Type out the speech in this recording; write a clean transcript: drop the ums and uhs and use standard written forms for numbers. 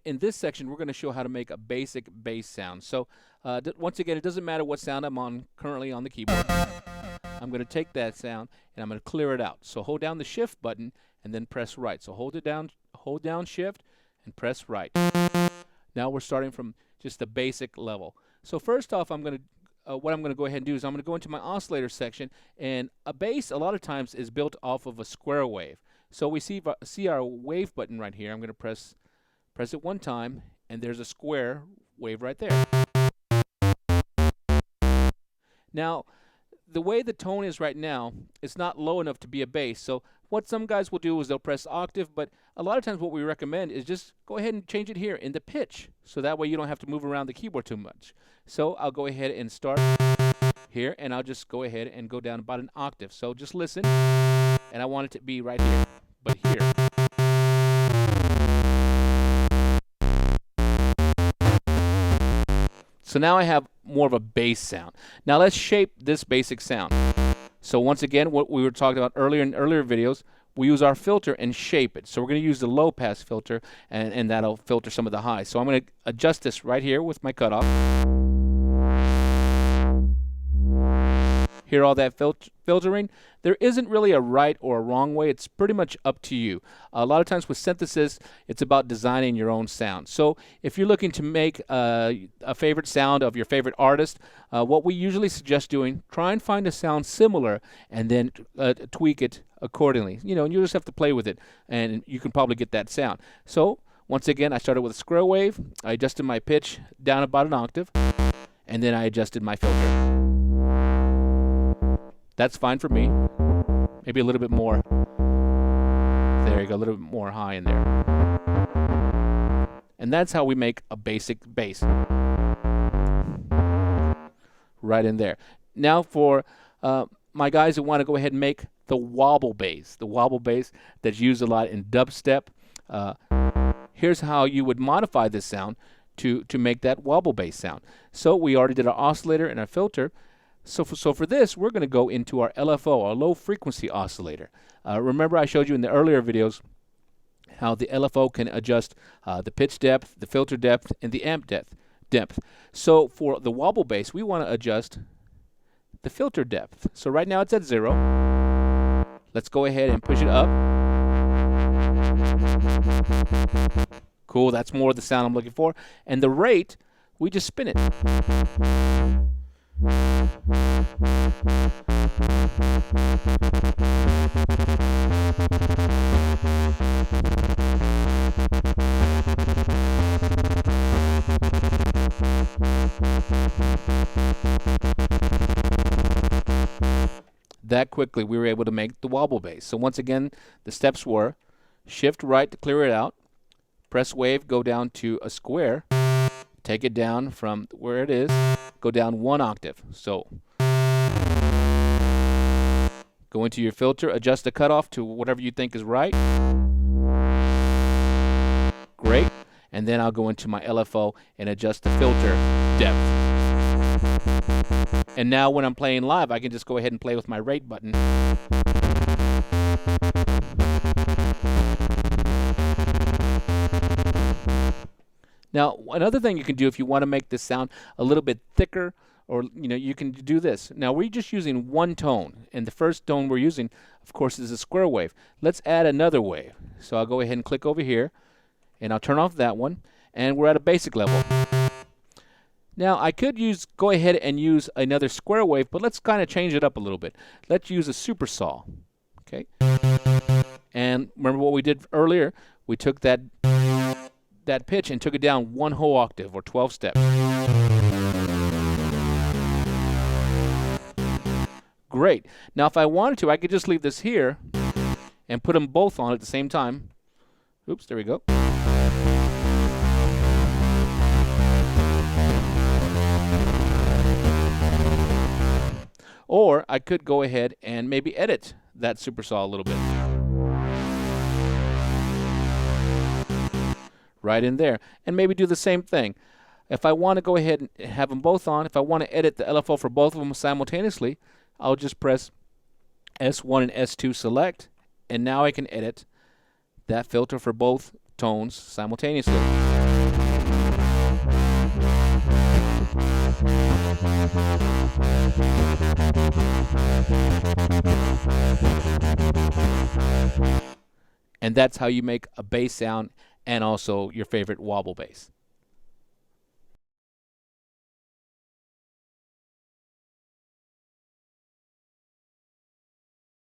In this section, we're going to show how to make a basic bass sound. So once again, it doesn't matter what sound I'm on currently on the keyboard. I'm going to take that sound and I'm going to clear it out. So hold down the shift button and then press right. So hold down shift and press right. Now we're starting from just the basic level. So first off, what I'm going to go ahead and do is I'm going to go into my oscillator section, and a bass a lot of times is built off of a square wave. So we see our wave button right here. I'm going to press it one time, and there's a square wave right there. Now, the way the tone is right now, it's not low enough to be a bass. So what some guys will do is they'll press octave, but a lot of times what we recommend is just go ahead and change it here in the pitch. So that way you don't have to move around the keyboard too much. So I'll go ahead and start here, and I'll just go ahead and go down about an octave. So just listen, and I want it to be right here, but here. So now I have more of a bass sound. Now let's shape this basic sound. So once again, what we were talking about earlier in earlier videos, we use our filter and shape it. So we're going to use the low pass filter, and that'll filter some of the highs. So I'm going to adjust this right here with my cutoff. Hear all that filtering? There isn't really a right or a wrong way. It's pretty much up to you. A lot of times with synthesis, it's about designing your own sound. So if you're looking to make a favorite sound of your favorite artist, what we usually suggest doing, try and find a sound similar and then tweak it accordingly. You know, and you just have to play with it, and you can probably get that sound. So once again, I started with a square wave. I adjusted my pitch down about an octave, and then I adjusted my filter. That's fine for me. Maybe a little bit more. There you go, a little bit more high in there. And that's how we make a basic bass. Right in there. Now for my guys who want to go ahead and make the wobble bass that's used a lot in dubstep. Here's how you would modify this sound to make that wobble bass sound. So we already did our oscillator and our filter. So for this, we're going to go into our LFO, our low frequency oscillator. Remember I showed you in the earlier videos how the LFO can adjust the pitch depth, the filter depth, and the amp depth. So for the wobble bass, we want to adjust the filter depth. So right now it's at 0. Let's go ahead and push it up. Cool, that's more of the sound I'm looking for. And the rate, we just spin it. That quickly we were able to make the wobble bass. So once again, the steps were shift right to clear it out, press wave, go down to a square, take it down from where it is, go down one octave. So go into your filter, adjust the cutoff to whatever you think is right. Great. And then I'll go into my LFO and adjust the filter depth. And now when I'm playing live, I can just go ahead and play with my rate button. Now, another thing you can do if you want to make this sound a little bit thicker, or you can do this. Now, we're just using one tone, and the first tone we're using, of course, is a square wave. Let's add another wave. So I'll go ahead and click over here, and I'll turn off that one, and we're at a basic level. Now, I could go ahead and use another square wave, but let's kind of change it up a little bit. Let's use a super saw. Okay. And remember what we did earlier? We took that pitch and took it down one whole octave, or 12 steps. Great. Now if I wanted to, I could just leave this here and put them both on at the same time. Oops, there we go. Or I could go ahead and maybe edit that super saw a little bit. Right in there. And maybe do the same thing. If I want to go ahead and have them both on, if I want to edit the LFO for both of them simultaneously, I'll just press S1 and S2 select, and now I can edit that filter for both tones simultaneously. And that's how you make a bass sound and also your favorite wobble bass.